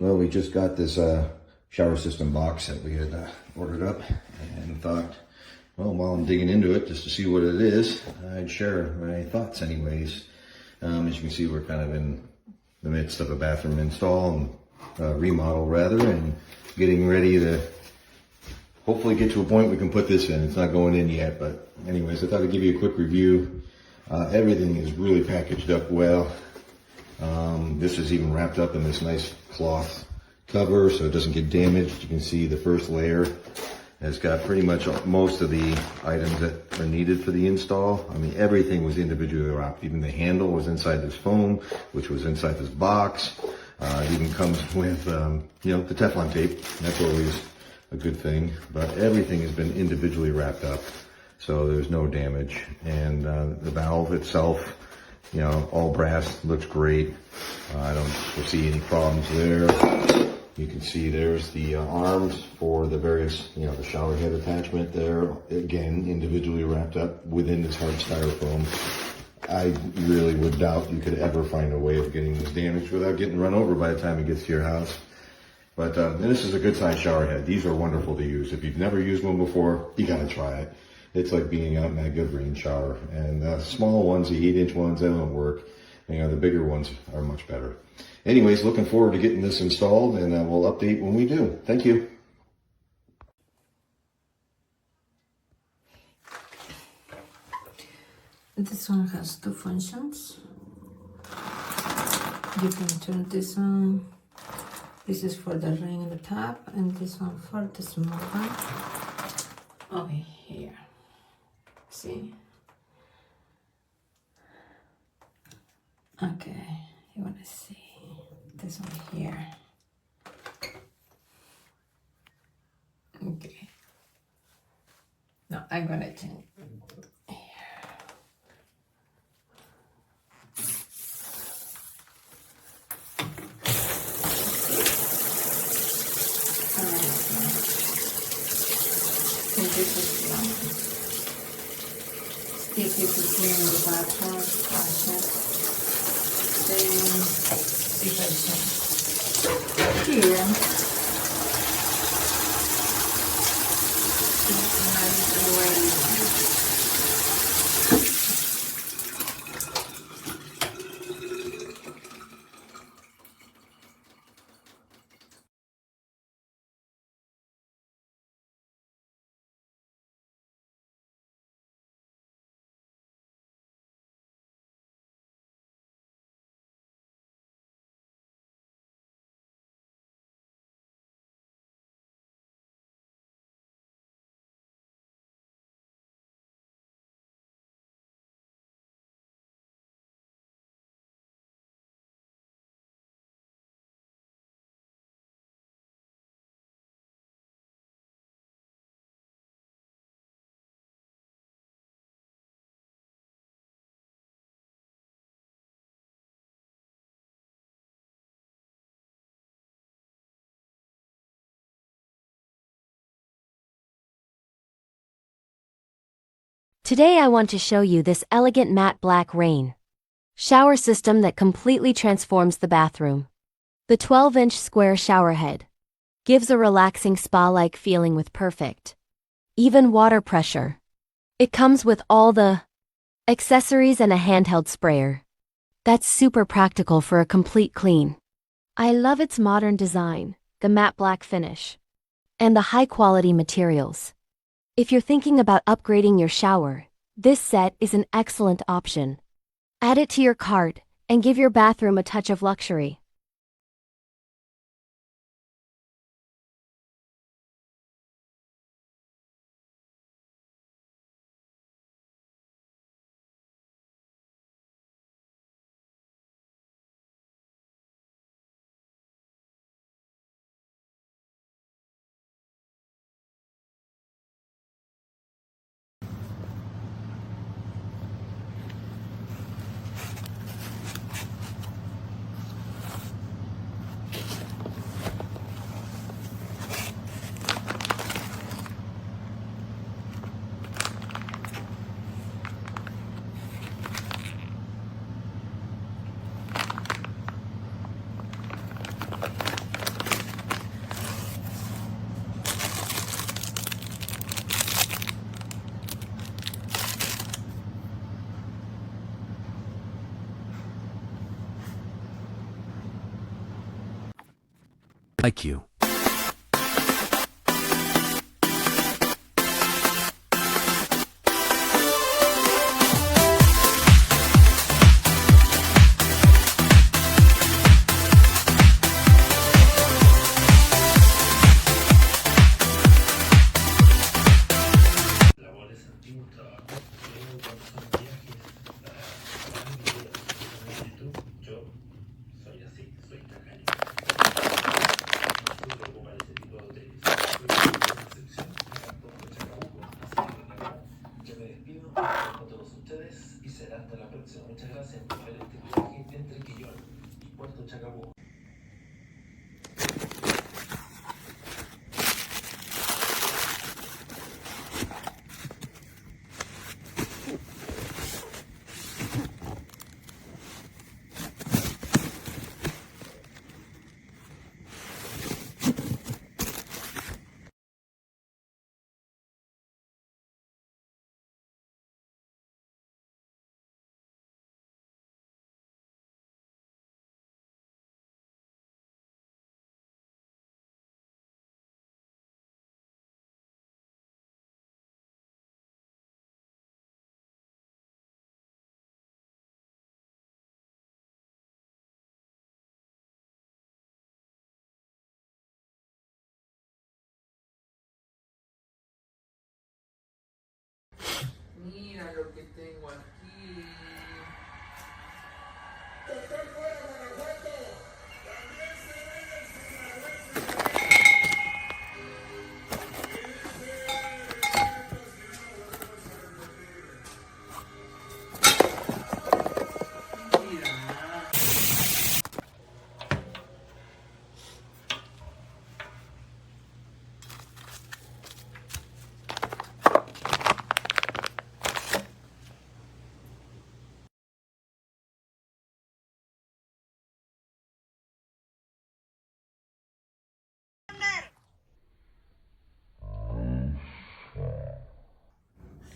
Well, we just got this shower system box that we had ordered up, and thought, well, while I'm digging into it just to see what it is, I'd share my thoughts anyways. As you can see, we're kind of in the midst of a bathroom install, and remodel rather, and getting ready to hopefully get to a point we can put this in. It's not going in yet, but anyways, I thought I'd give you a quick review. Everything is really packaged up well. This is even wrapped up in this nice cloth cover so it doesn't get damaged. You can see the first layer has got pretty much most of the items that are needed for the install. I mean, everything was individually wrapped. Even the handle was inside this foam, which was inside this box. It even comes with, you know, the Teflon tape. That's always a good thing. But everything has been individually wrapped up, so there's no damage. And the valve itself, you know, all brass, looks great. I don't foresee any problems there. You can see there's the arms for the various, you know, the shower head attachment there. Again, individually wrapped up within this hard styrofoam. I really would doubt you could ever find a way of getting this damaged without getting run over by the time it gets to your house. But this is a good size shower head. These are wonderful to use. If you've never used one before, you gotta try it. It's like being out in that good rain shower. And the small ones, the 8-inch ones, they don't work. You know, the bigger ones are much better. Anyways, looking forward to getting this installed, and we'll update when we do. Thank you. This one has two functions. You can turn this on. This is for the rain in the tap, and this one for the small one over here. See? Okay, you want to see this one here. Okay. Now I'm gonna change here. And this is stick it to clean the bathroom, wash it. Then if I check here, it's nice and wet. Today I want to show you this elegant matte black rain shower system that completely transforms the bathroom. The 12-inch square shower head gives a relaxing spa-like feeling with perfect, even water pressure. It comes with all the accessories and a handheld sprayer. That's super practical for a complete clean. I love its modern design, the matte black finish, and the high-quality materials. If you're thinking about upgrading your shower, this set is an excellent option. Add it to your cart and give your bathroom a touch of luxury. like you. Labores antiguos trabajos, luego cuando son viajes, grabar videos en YouTube, yo soy así, soy tacaño. No suelo ocupar ese tipo de hoteles. Una excepción, me tampoco Chacabuco, así que acá yo me despido con todos ustedes y será hasta la próxima. Muchas gracias por ver este viaje entre Quillón y Puerto Chacabuco. Mira lo que tengo aquí. Doctor fuera Guanajuato, también se ve el sinaloense.